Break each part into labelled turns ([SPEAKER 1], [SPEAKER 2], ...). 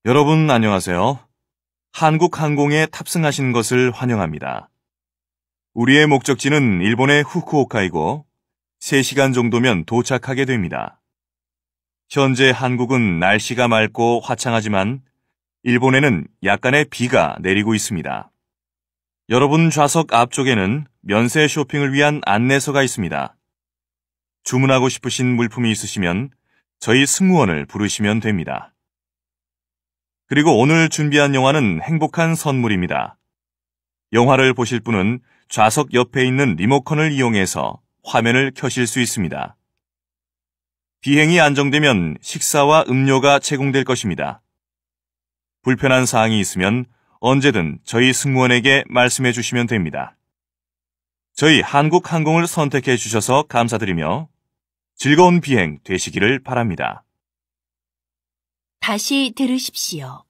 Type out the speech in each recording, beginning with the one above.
[SPEAKER 1] 여러분 안녕하세요. 한국항공에 탑승하신 것을 환영합니다. 우리의 목적지는 일본의 후쿠오카이고 3시간 정도면 도착하게 됩니다. 현재 한국은 날씨가 맑고 화창하지만 일본에는 약간의 비가 내리고 있습니다. 여러분 좌석 앞쪽에는 면세 쇼핑을 위한 안내서가 있습니다. 주문하고 싶으신 물품이 있으시면 저희 승무원을 부르시면 됩니다. 그리고 오늘 준비한 영화는 행복한 선물입니다. 영화를 보실 분은 좌석 옆에 있는 리모컨을 이용해서 화면을 켜실 수 있습니다. 비행이 안정되면 식사와 음료가 제공될 것입니다. 불편한 사항이 있으면 언제든 저희 승무원에게 말씀해 주시면 됩니다. 저희 한국항공을 선택해 주셔서 감사드리며 즐거운 비행 되시기를 바랍니다.
[SPEAKER 2] 다시 들으십시오.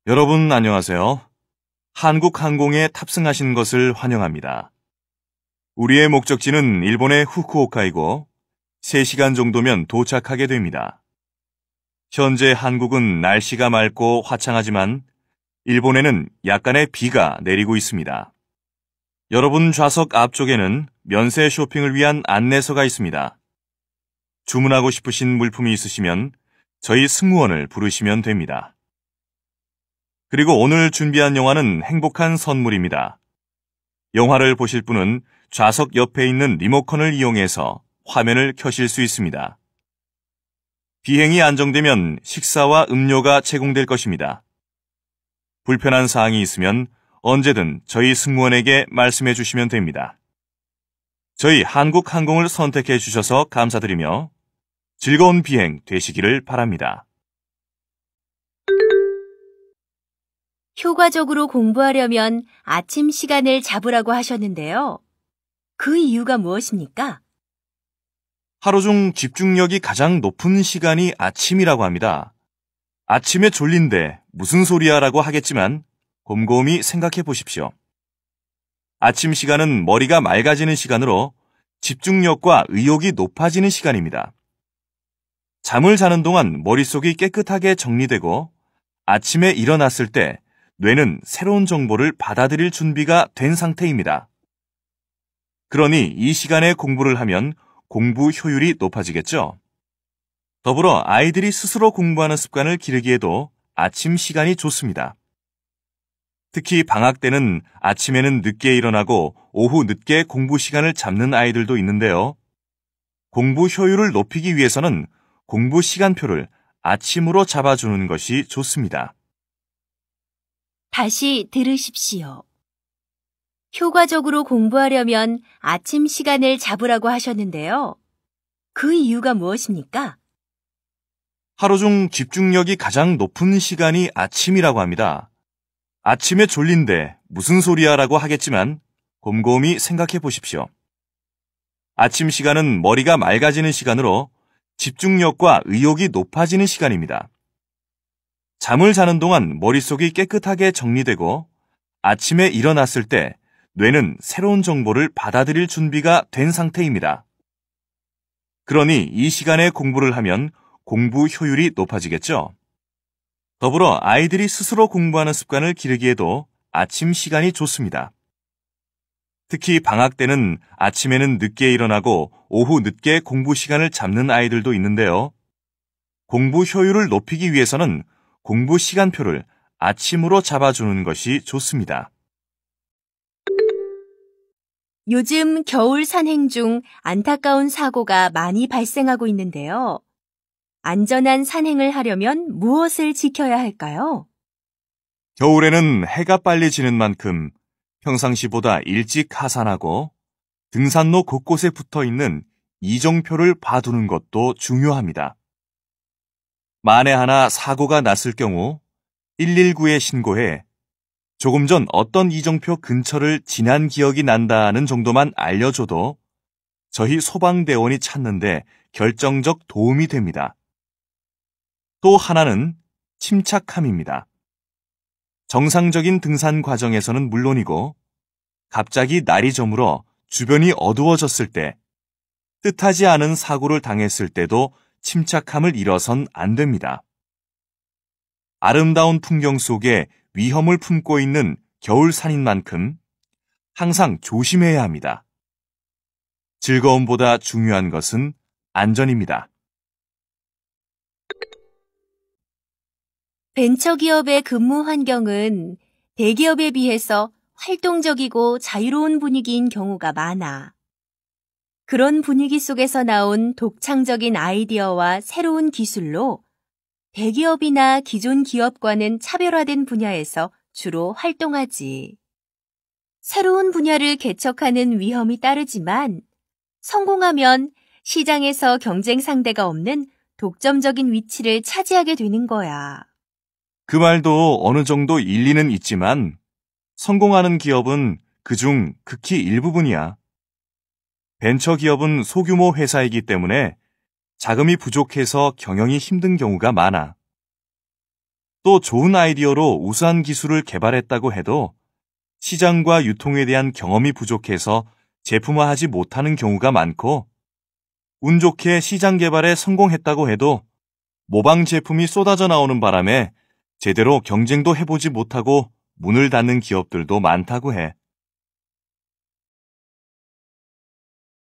[SPEAKER 1] 여러분 안녕하세요. 한국항공에 탑승하신 것을 환영합니다. 우리의 목적지는 일본의 후쿠오카이고 3시간 정도면 도착하게 됩니다. 현재 한국은 날씨가 맑고 화창하지만 일본에는 약간의 비가 내리고 있습니다. 여러분 좌석 앞쪽에는 면세 쇼핑을 위한 안내서가 있습니다. 주문하고 싶으신 물품이 있으시면 저희 승무원을 부르시면 됩니다. 그리고 오늘 준비한 영화는 행복한 선물입니다. 영화를 보실 분은 좌석 옆에 있는 리모컨을 이용해서 화면을 켜실 수 있습니다. 비행이 안정되면 식사와 음료가 제공될 것입니다. 불편한 사항이 있으면 언제든 저희 승무원에게 말씀해 주시면 됩니다. 저희 한국항공을 선택해 주셔서 감사드리며 즐거운 비행 되시기를 바랍니다.
[SPEAKER 2] 효과적으로 공부하려면 아침 시간을 잡으라고 하셨는데요. 그 이유가 무엇입니까?
[SPEAKER 1] 하루 중 집중력이 가장 높은 시간이 아침이라고 합니다. 아침에 졸린데 무슨 소리야 라고 하겠지만 곰곰이 생각해 보십시오. 아침 시간은 머리가 맑아지는 시간으로 집중력과 의욕이 높아지는 시간입니다. 잠을 자는 동안 머릿속이 깨끗하게 정리되고 아침에 일어났을 때 뇌는 새로운 정보를 받아들일 준비가 된 상태입니다. 그러니 이 시간에 공부를 하면 공부 효율이 높아지겠죠. 더불어 아이들이 스스로 공부하는 습관을 기르기에도 아침 시간이 좋습니다. 특히 방학 때는 아침에는 늦게 일어나고 오후 늦게 공부 시간을 잡는 아이들도 있는데요. 공부 효율을 높이기 위해서는 공부 시간표를 아침으로 잡아주는 것이 좋습니다.
[SPEAKER 2] 다시 들으십시오. 효과적으로 공부하려면 아침 시간을 잡으라고 하셨는데요. 그 이유가 무엇입니까?
[SPEAKER 1] 하루 중 집중력이 가장 높은 시간이 아침이라고 합니다. 아침에 졸린데 무슨 소리야 라고 하겠지만 곰곰이 생각해 보십시오. 아침 시간은 머리가 맑아지는 시간으로 집중력과 의욕이 높아지는 시간입니다. 잠을 자는 동안 머릿속이 깨끗하게 정리되고 아침에 일어났을 때 뇌는 새로운 정보를 받아들일 준비가 된 상태입니다. 그러니 이 시간에 공부를 하면 공부 효율이 높아지겠죠. 더불어 아이들이 스스로 공부하는 습관을 기르기에도 아침 시간이 좋습니다. 특히 방학 때는 아침에는 늦게 일어나고 오후 늦게 공부 시간을 잡는 아이들도 있는데요. 공부 효율을 높이기 위해서는 공부 시간표를 아침으로 잡아주는 것이 좋습니다.
[SPEAKER 2] 요즘 겨울 산행 중 안타까운 사고가 많이 발생하고 있는데요. 안전한 산행을 하려면 무엇을 지켜야 할까요?
[SPEAKER 1] 겨울에는 해가 빨리 지는 만큼 평상시보다 일찍 하산하고 등산로 곳곳에 붙어 있는 이정표를 봐두는 것도 중요합니다. 만에 하나 사고가 났을 경우 119에 신고해 조금 전 어떤 이정표 근처를 지난 기억이 난다는 정도만 알려줘도 저희 소방대원이 찾는데 결정적 도움이 됩니다. 또 하나는 침착함입니다. 정상적인 등산 과정에서는 물론이고 갑자기 날이 저물어 주변이 어두워졌을 때 뜻하지 않은 사고를 당했을 때도 침착함을 잃어선 안 됩니다. 아름다운 풍경 속에 위험을 품고 있는 겨울산인 만큼 항상 조심해야 합니다. 즐거움보다 중요한 것은 안전입니다.
[SPEAKER 2] 벤처기업의 근무 환경은 대기업에 비해서 활동적이고 자유로운 분위기인 경우가 많아. 그런 분위기 속에서 나온 독창적인 아이디어와 새로운 기술로 대기업이나 기존 기업과는 차별화된 분야에서 주로 활동하지. 새로운 분야를 개척하는 위험이 따르지만 성공하면 시장에서 경쟁 상대가 없는 독점적인 위치를 차지하게 되는 거야.
[SPEAKER 1] 그 말도 어느 정도 일리는 있지만 성공하는 기업은 그중 극히 일부분이야. 벤처기업은 소규모 회사이기 때문에 자금이 부족해서 경영이 힘든 경우가 많아. 또 좋은 아이디어로 우수한 기술을 개발했다고 해도 시장과 유통에 대한 경험이 부족해서 제품화하지 못하는 경우가 많고, 운 좋게 시장 개발에 성공했다고 해도 모방 제품이 쏟아져 나오는 바람에 제대로 경쟁도 해보지 못하고 문을 닫는 기업들도 많다고 해.